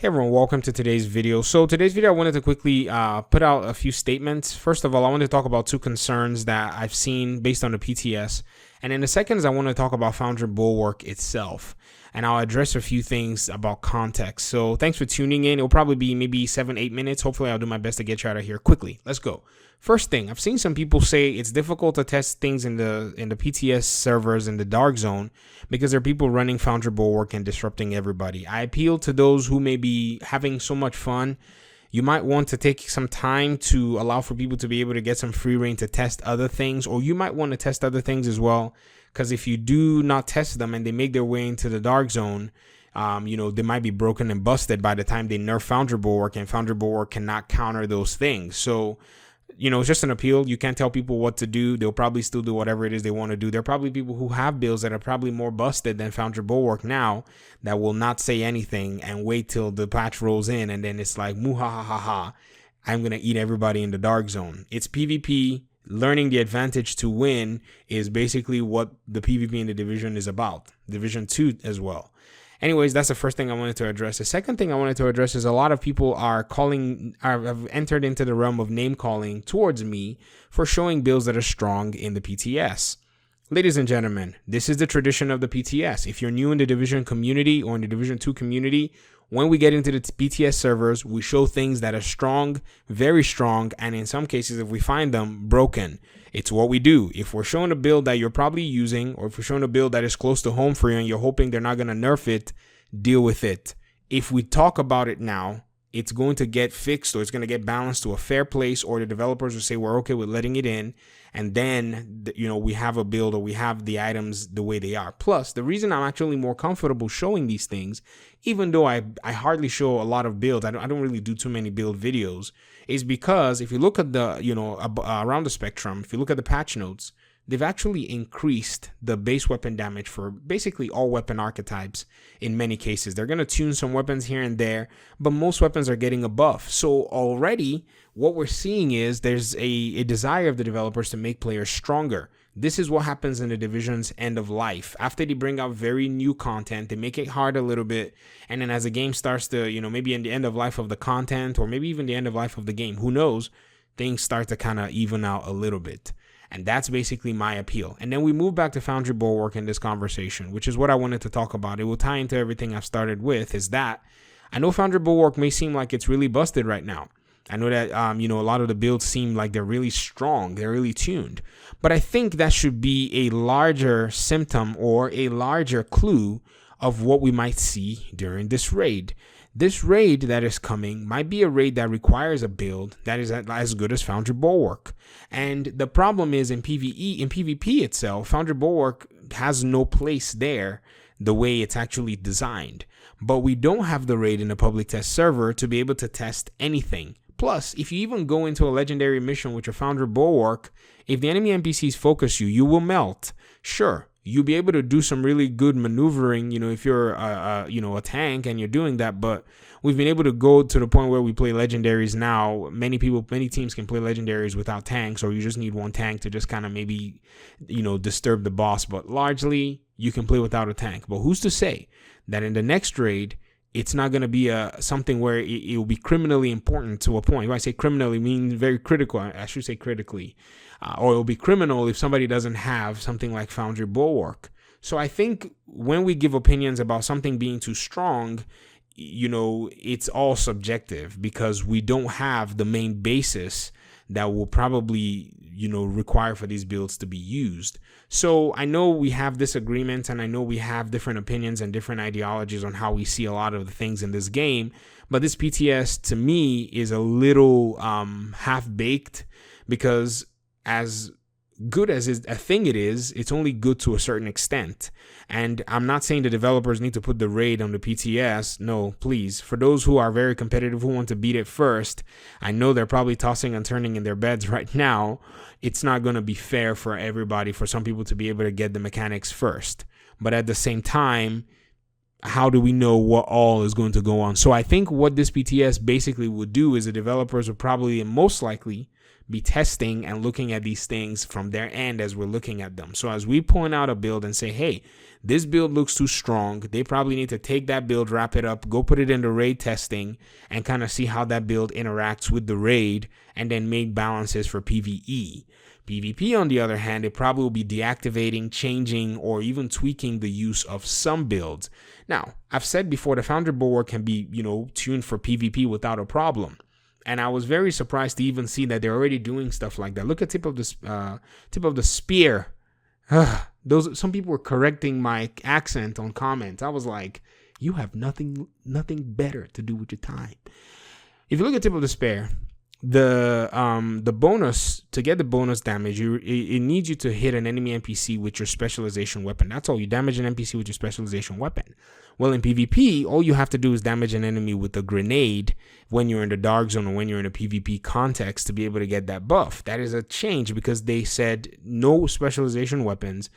Hey everyone, welcome to today's video. So today's video, I wanted to quickly put out a few statements. First of all, I want to talk about two concerns that I've seen based on the PTS. And in the seconds, I want to talk about Foundry Bulwark itself. And I'll address a few things about context. So thanks for tuning in. It'll probably be maybe 7-8 minutes. Hopefully I'll do my best to get you out of here quickly. Let's go. First thing, I've seen some people say it's difficult to test things in the PTS servers in the dark zone because there are people running Foundry Bulwark and disrupting everybody. I appeal to those who may be having so much fun. You might want to take some time to allow for people to be able to get some free reign to test other things, or you might want to test other things as well. Because if you do not test them and they make their way into the dark zone, they might be broken and busted by the time they nerf Foundry Bulwark, and Foundry Bulwark cannot counter those things. So, it's just an appeal. You can't tell people what to do. They'll probably still do whatever it is they want to do. There are probably people who have builds that are probably more busted than Foundry Bulwark now that will not say anything and wait till the patch rolls in, and then it's like, muhahaha, I'm going to eat everybody in the dark zone. It's PvP. Learning the advantage to win is basically what the PvP in the division is about. Division 2 as well. Anyways, that's the first thing I wanted to address. The second thing I wanted to address is a lot of people have entered into the realm of name calling towards me for showing builds that are strong in the PTS. Ladies and gentlemen, this is the tradition of the PTS. If you're new in the Division community or in the Division 2 community, when we get into the PTS servers, we show things that are strong, very strong, and in some cases, if we find them, broken. It's what we do. If we're showing a build that you're probably using, or if we're showing a build that is close to home for you and you're hoping they're not going to nerf it, deal with it. If we talk about it now, it's going to get fixed, or it's going to get balanced to a fair place, or the developers will say we're okay with letting it in, and then we have a build, or we have the items the way they are. Plus, the reason I'm actually more comfortable showing these things, even though I hardly show a lot of builds, I don't really do too many build videos, is because if you look at the around the spectrum, if you look at the patch notes, they've actually increased the base weapon damage for basically all weapon archetypes in many cases. They're going to tune some weapons here and there, but most weapons are getting a buff. So already what we're seeing is there's a desire of the developers to make players stronger. This is what happens in the division's end of life. After they bring out very new content, they make it hard a little bit. And then as the game starts to, maybe in the end of life of the content, or maybe even the end of life of the game, who knows, things start to kind of even out a little bit. And that's basically my appeal. And then we move back to Foundry Bulwark in this conversation, which is what I wanted to talk about. It will tie into everything I've started with, is that I know Foundry Bulwark may seem like it's really busted right now. I know that, a lot of the builds seem like they're really strong. They're really tuned. But I think that should be a larger symptom or a larger clue of what we might see during this raid. This raid that is coming might be a raid that requires a build that is as good as Foundry Bulwark. And the problem is in PvP itself, Foundry Bulwark has no place there the way it's actually designed. But we don't have the raid in the public test server to be able to test anything. Plus, if you even go into a legendary mission with your Foundry Bulwark, if the enemy NPCs focus you, you will melt. Sure, you'll be able to do some really good maneuvering, if you're a tank and you're doing that. But we've been able to go to the point where we play legendaries now. Many teams can play legendaries without tanks, or you just need one tank to just kind of maybe, disturb the boss. But largely, you can play without a tank. But who's to say that in the next raid, it's not going to be something where it will be criminally important to a point. When I say criminally, I mean very critical. I should say critically. Or it will be criminal if somebody doesn't have something like Foundry Bulwark. So I think when we give opinions about something being too strong, it's all subjective, because we don't have the main basis that will probably, require for these builds to be used. So I know we have disagreements, and I know we have different opinions and different ideologies on how we see a lot of the things in this game. But this PTS, to me, is a little half-baked, because as good as a thing it is, it's only good to a certain extent. And I'm not saying the developers need to put the raid on the PTS. No, please. For those who are very competitive, who want to beat it first, I know they're probably tossing and turning in their beds right now. It's not going to be fair for everybody, for some people to be able to get the mechanics first. But at the same time, how do we know what all is going to go on? So I think what this PTS basically would do is the developers would probably and most likely be testing and looking at these things from their end as we're looking at them. So as we point out a build and say, hey, this build looks too strong. They probably need to take that build, wrap it up, go put it into raid testing, and kind of see how that build interacts with the raid, and then make balances for PvE. PvP, on the other hand, it probably will be deactivating, changing, or even tweaking the use of some builds. Now, I've said before, the Foundry Bulwark can be, tuned for PvP without a problem. And I was very surprised to even see that they're already doing stuff like that. Look at tip of the spear. Some people were correcting my accent on comments. I was like, you have nothing better to do with your time. If you look at tip of the spear, the bonus to get the bonus damage, it needs you to hit an enemy NPC with your specialization weapon. That's all. You damage an NPC with your specialization weapon. Well, in PvP, all you have to do is damage an enemy with a grenade when you're in the dark zone or when you're in a PvP context to be able to get that buff. That is a change because they said no specialization weapons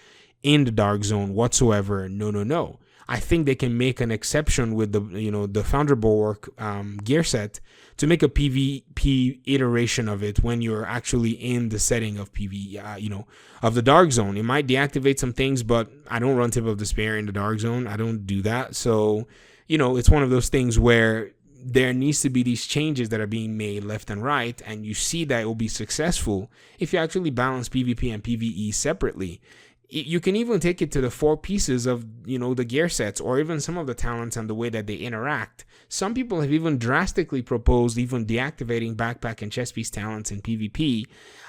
in the dark zone whatsoever. No. I think they can make an exception with the Foundry Bulwark gear set to make a PvP iteration of it when you're actually in the setting of of the dark zone. It might deactivate some things, but I don't run Tip of Despair in the dark zone. I don't do that. So, it's one of those things where there needs to be these changes that are being made left and right, and you see that it will be successful if you actually balance PvP and PvE separately. You can even take it to the 4 pieces of, the gear sets, or even some of the talents and the way that they interact. Some people have even drastically proposed even deactivating backpack and chest piece talents in PvP.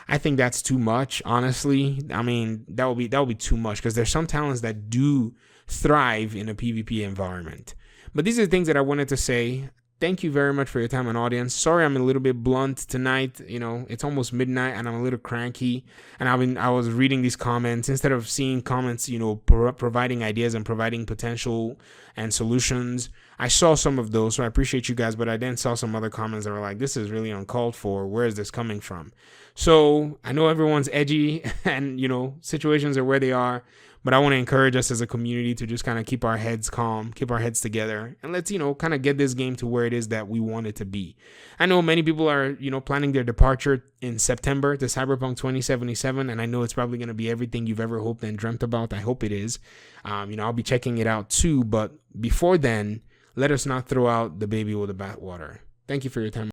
I think that's too much, honestly. I mean, that would be too much because there's some talents that do thrive in a PvP environment. But these are the things that I wanted to say. Thank you very much for your time and audience. Sorry I'm a little bit blunt tonight. It's almost midnight and I'm a little cranky. And I was reading these comments. Instead of seeing comments, providing ideas and providing potential and solutions, I saw some of those. So I appreciate you guys. But I then saw some other comments that were like, this is really uncalled for. Where is this coming from? So I know everyone's edgy and, situations are where they are. But I want to encourage us as a community to just kind of keep our heads calm, keep our heads together, and let's, kind of get this game to where it is that we want it to be. I know many people are, planning their departure in September to Cyberpunk 2077, and I know it's probably going to be everything you've ever hoped and dreamt about. I hope it is. I'll be checking it out too, but before then, let us not throw out the baby with the bathwater. Thank you for your time.